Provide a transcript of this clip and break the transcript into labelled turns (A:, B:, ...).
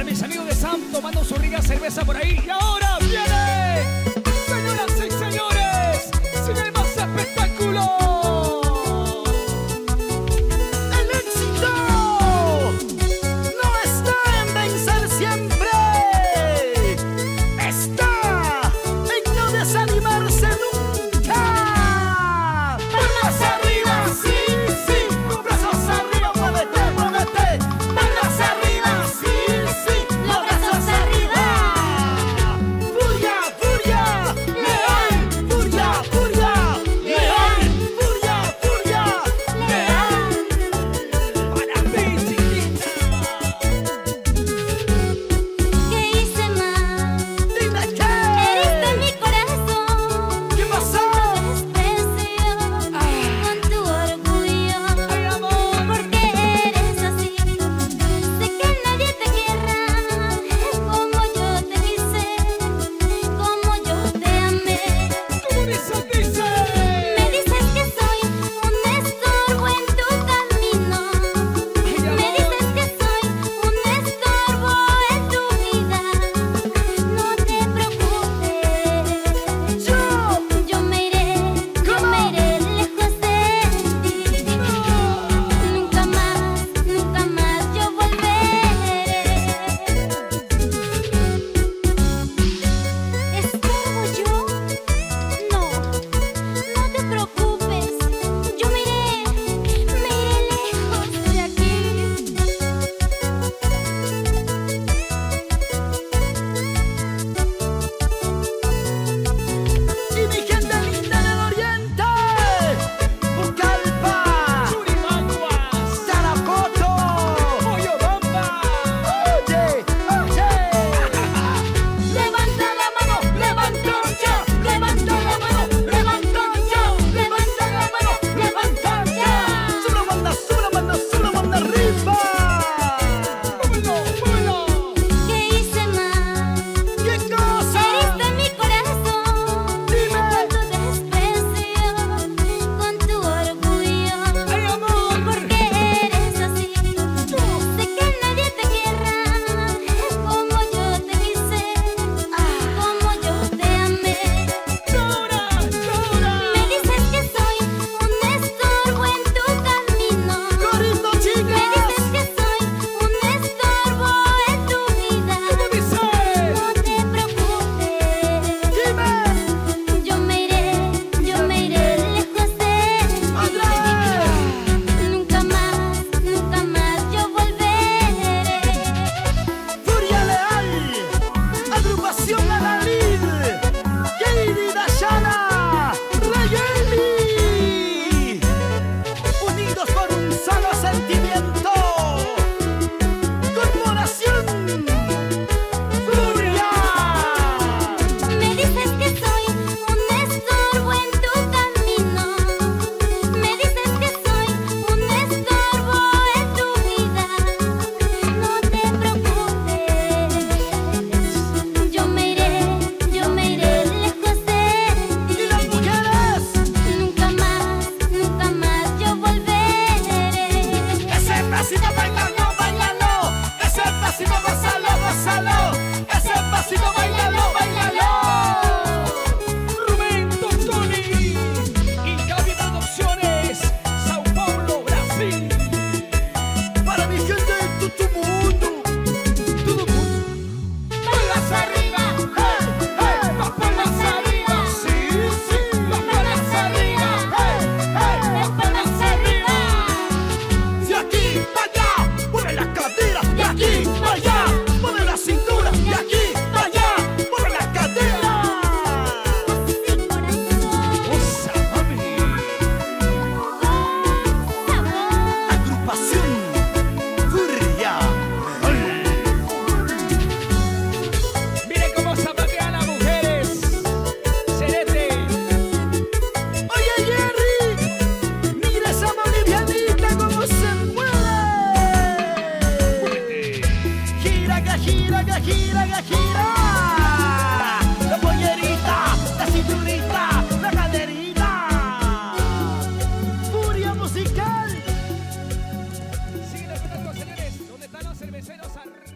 A: mis amigos de Sam tomando su rica cerveza por ahí. Y ahora viene, señoras y señores, sin el más espectáculo.
B: El éxito no está en vencer siempre, está en no desanimarse nunca. Palmas arriba, sí, sí, con brazos arriba, muévete, muévete. Palmas arriba, sí, sí, los brazos arriba. Furia, furia, leal, furia, furia, leal, furia, furia, leal.
A: Para ti, chiquita.
C: ¿Qué hice mal?
B: Dime qué.
C: Heriste mi corazón.
B: ¿Qué pasó?
C: Desprecio con tu orgullo.
A: Ay, amor.
C: Porque eres así. Sé que nadie te querrá como yo te quise, como yo te amé.
A: ¿Cómo dice?
C: Me dices que soy un estorbo en tu camino. Me dices que soy un estorbo en tu vida. No te preocupes, yo me iré lejos de ti. Nunca más yo volveré. ¿Estorbo yo? No te preocupes, yo me iré lejos de aquí.
B: Y mi gente linda del oriente, Pucallpa,
A: Churimaguas,
B: Tarapoto,
A: Moyobamba.
B: oye, oye. Levanta la mano, levanta ya, levanta la mano, levanta ya, levanta la mano, levanta ya. Sube la mano arriba.
A: Muévelo, muévelo.
C: ¿Qué hice mal?
B: ¿Qué cosa?
C: Heriste mi corazón
B: Dime.
C: con tu desprecio, con tu orgullo.
A: Ay, amor.
C: Porque eres así. Sé que nadie te querrá como yo te quise, como yo te amé.
A: Llora, llora.
C: Me dices que soy un estorbo en tu camino.
B: Corriendo,
C: Me
B: chicas.
C: dices que soy un estorbo en tu vida.
A: ¿Cómo dice?
C: No te preocupes,
B: Dime.
C: yo me iré lejos de
B: Otra
C: ti.
B: vez.
C: Nunca más yo volveré.
B: Furia Leal, agrupación Adalid, Katie Dayana, Rayeli, unidos por un solo sentimiento. Corporación Furia.
C: Me dices que soy un estorbo en tu camino. Me dices que soy un estorbo en tu vida. No te preocupes, yo me iré lejos de
B: Y
C: ti.
B: las mujeres,
C: Nunca más yo volveré.
B: ese pasito bailalo, bailalo, ese pasito gózalo, gózalo, ese pasito bailalo, bailalo.
A: Rubén Tony y Gaby Producciones, Sao Paulo, Brasil.
B: Para mi gente de todo mundo, palmas arriba, hey, hey, las palmas arriba, sí, sí, las palmas arriba, hey, hey, las palmas arriba. De aquí para allá, mueve la cadera, de aquí para allá, mueve la cintura, de aquí para allá, mueve la cadera.
C: Sí, corazón,
A: Osa, mami.
C: sabor.
B: Agrupación Furia.
A: Mire cómo zapatean las mujeres. Cerete.
B: Oye Jerry, mira esa bolivianita cómo se mueve. Gira, que gira, que gira, que gira. La pollerita, la cinturita, la caderita. Furia musical.
A: Sigue los señores. ¿Dónde están los cerveceros? Arriba.